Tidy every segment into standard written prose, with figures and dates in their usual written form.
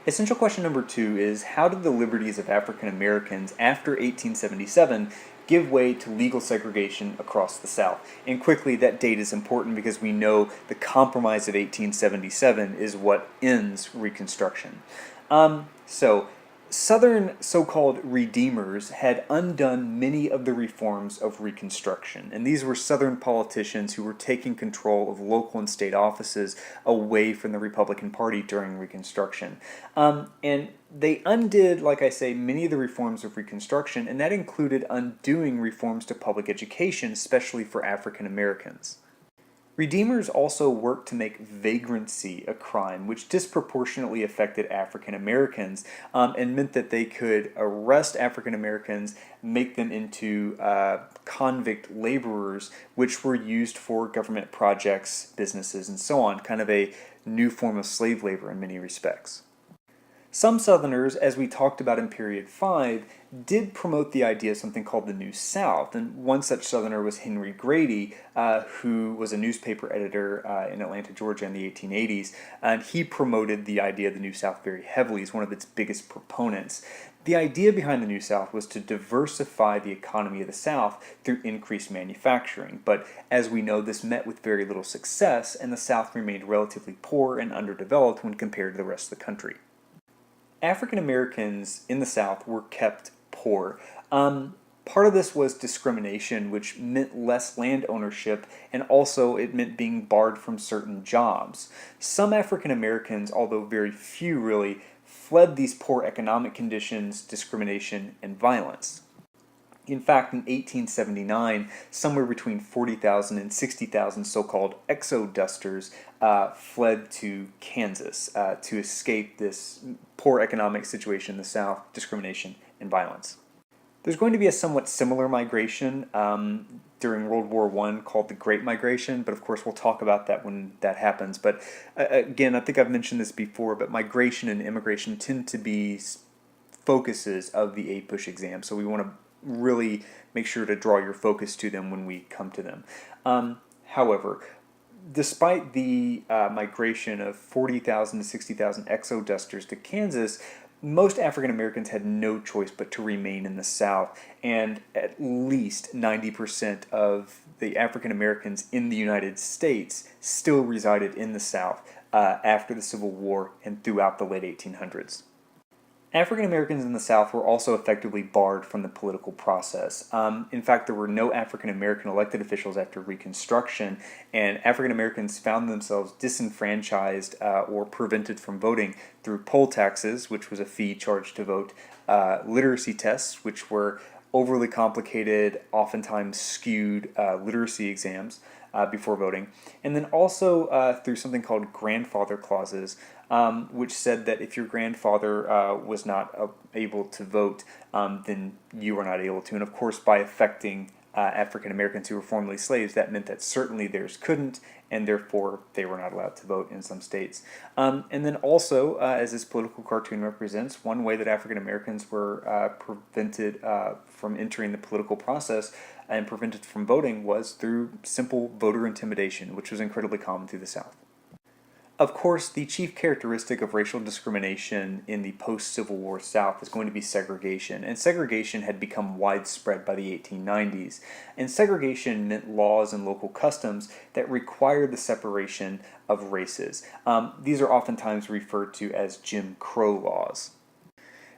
Essential question number 2 is how did the liberties of African Americans after 1877 give way to legal segregation across the South? And quickly, that date is important because we know the Compromise of 1877 is what ends Reconstruction. So, Southern so called Redeemers had undone many of the reforms of Reconstruction, and these were Southern politicians who were taking control of local and state offices away from the Republican Party during Reconstruction. And they undid, like I say, many of the reforms of Reconstruction, and that included undoing reforms to public education, especially for African Americans. Redeemers also worked to make vagrancy a crime, which disproportionately affected African Americans and meant that they could arrest African Americans, make them into convict laborers, which were used for government projects, businesses, and so on, kind of a new form of slave labor in many respects. Some Southerners, as we talked about in Period 5, did promote the idea of something called the New South. And one such Southerner was Henry Grady, who was a newspaper editor in Atlanta, Georgia in the 1880s. And he promoted the idea of the New South very heavily. He's one of its biggest proponents. The idea behind the New South was to diversify the economy of the South through increased manufacturing. But as we know, this met with very little success, and the South remained relatively poor and underdeveloped when compared to the rest of the country. African Americans in the South were kept poor. Part of this was discrimination, which meant less land ownership, and also it meant being barred from certain jobs. Some African Americans, although very few really, fled these poor economic conditions, discrimination, and violence. In fact, in 1879, somewhere between 40,000 and 60,000 so-called exodusters fled to Kansas to escape this poor economic situation in the South, discrimination, and violence. There's going to be a somewhat similar migration during World War I called the Great Migration, but of course we'll talk about that when that happens. But again, I think I've mentioned this before, but migration and immigration tend to be focuses of the APUSH exam, so we want to really make sure to draw your focus to them when we come to them. However, despite the migration of 40,000 to 60,000 exodusters to Kansas, most African Americans had no choice but to remain in the South, and at least 90% of the African Americans in the United States still resided in the South after the Civil War and throughout the late 1800s. African Americans in the South were also effectively barred from the political process. In fact, there were no African American elected officials after Reconstruction, and African Americans found themselves disenfranchised or prevented from voting through poll taxes, which was a fee charged to vote, literacy tests, which were overly complicated, oftentimes skewed literacy exams before voting, and then also through something called grandfather clauses, which said that if your grandfather was not able to vote, then you were not able to. And of course, by affecting African Americans who were formerly slaves, that meant that certainly theirs couldn't, and therefore they were not allowed to vote in some states. And then also, as this political cartoon represents, one way that African Americans were prevented from entering the political process and prevented from voting was through simple voter intimidation, which was incredibly common through the South. Of course, the chief characteristic of racial discrimination in the post-Civil War South is going to be segregation, and segregation had become widespread by the 1890s. And segregation meant laws and local customs that required the separation of races. These are oftentimes referred to as Jim Crow laws.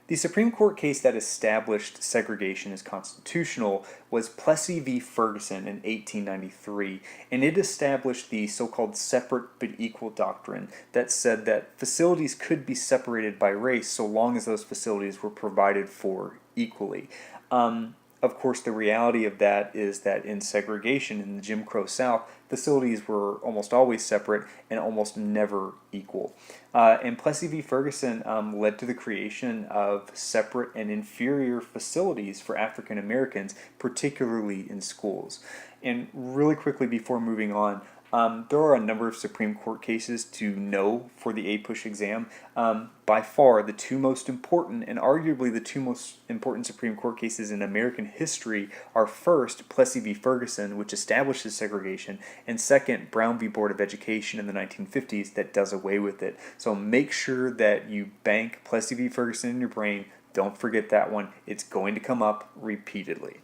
The Supreme Court case that established segregation as constitutional was Plessy v. Ferguson in 1893, and it established the so-called separate but equal doctrine that said that facilities could be separated by race so long as those facilities were provided for equally. Of course, the reality of that is that in segregation in the Jim Crow South, facilities were almost always separate and almost never equal. And Plessy v. Ferguson led to the creation of separate and inferior facilities for African Americans, particularly in schools. And really quickly before moving on, There are a number of Supreme Court cases to know for the APUSH exam. By far, the two most important, and arguably the two most important Supreme Court cases in American history, are first, Plessy v. Ferguson, which establishes segregation, and second, Brown v. Board of Education in the 1950s that does away with it. So make sure that you bank Plessy v. Ferguson in your brain. Don't forget that one. It's going to come up repeatedly.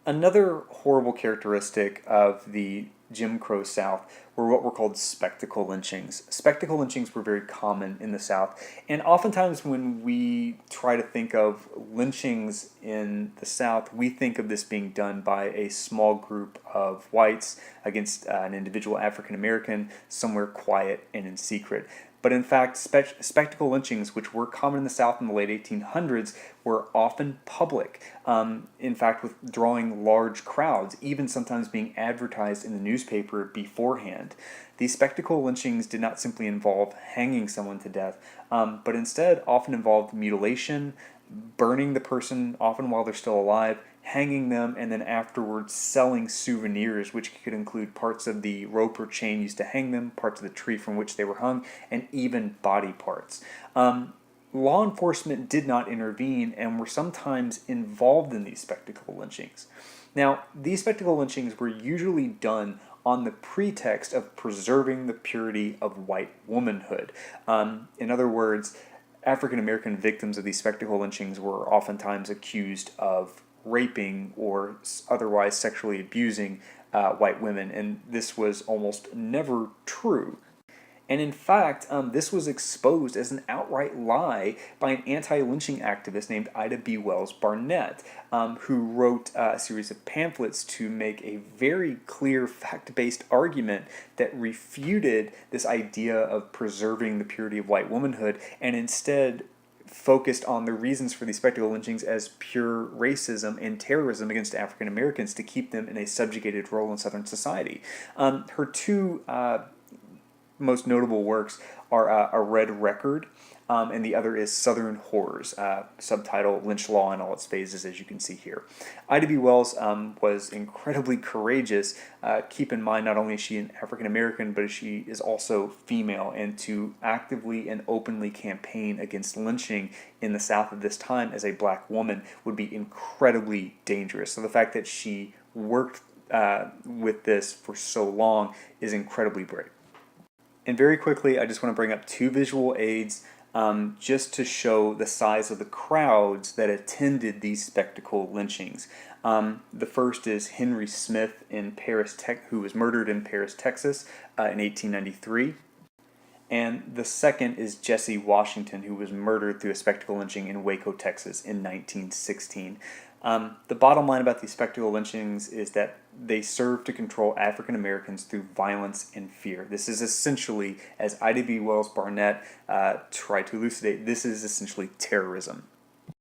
Another horrible characteristic of the Jim Crow South were what were called spectacle lynchings. Spectacle lynchings were very common in the South, and oftentimes when we try to think of lynchings in the South, we think of this being done by a small group of whites against an individual African American somewhere quiet and in secret. But in fact, spectacle lynchings, which were common in the South in the late 1800s, were often public. In fact, with drawing large crowds, even sometimes being advertised in the newspaper beforehand. These spectacle lynchings did not simply involve hanging someone to death, but instead often involved mutilation, burning the person often while they're still alive, hanging them, and then afterwards selling souvenirs, which could include parts of the rope or chain used to hang them, parts of the tree from which they were hung, and even body parts. Law enforcement did not intervene and were sometimes involved in these spectacle lynchings. Now, these spectacle lynchings were usually done on the pretext of preserving the purity of white womanhood. In other words, African American victims of these spectacle lynchings were oftentimes accused of raping or otherwise sexually abusing white women, and this was almost never true. And in fact, this was exposed as an outright lie by an anti-lynching activist named Ida B. Wells Barnett, who wrote a series of pamphlets to make a very clear fact-based argument that refuted this idea of preserving the purity of white womanhood and instead focused on the reasons for these spectacle lynchings as pure racism and terrorism against African Americans to keep them in a subjugated role in Southern society. Her two most notable works are A Red Record, and the other is Southern Horrors, subtitle Lynch Law in All Its Phases, as you can see here. Ida B. Wells was incredibly courageous. Keep in mind, not only is she an African American, but she is also female, and to actively and openly campaign against lynching in the South at this time as a black woman would be incredibly dangerous. So the fact that she worked with this for so long is incredibly brave. And very quickly, I just want to bring up two visual aids just to show the size of the crowds that attended these spectacle lynchings. The first is Henry Smith in Paris, who was murdered in Paris, Texas in 1893. And the second is Jesse Washington, who was murdered through a spectacle lynching in Waco, Texas in 1916. The bottom line about these spectacle lynchings is that they serve to control African Americans through violence and fear. This is essentially, as Ida B. Wells Barnett tried to elucidate, this is essentially terrorism.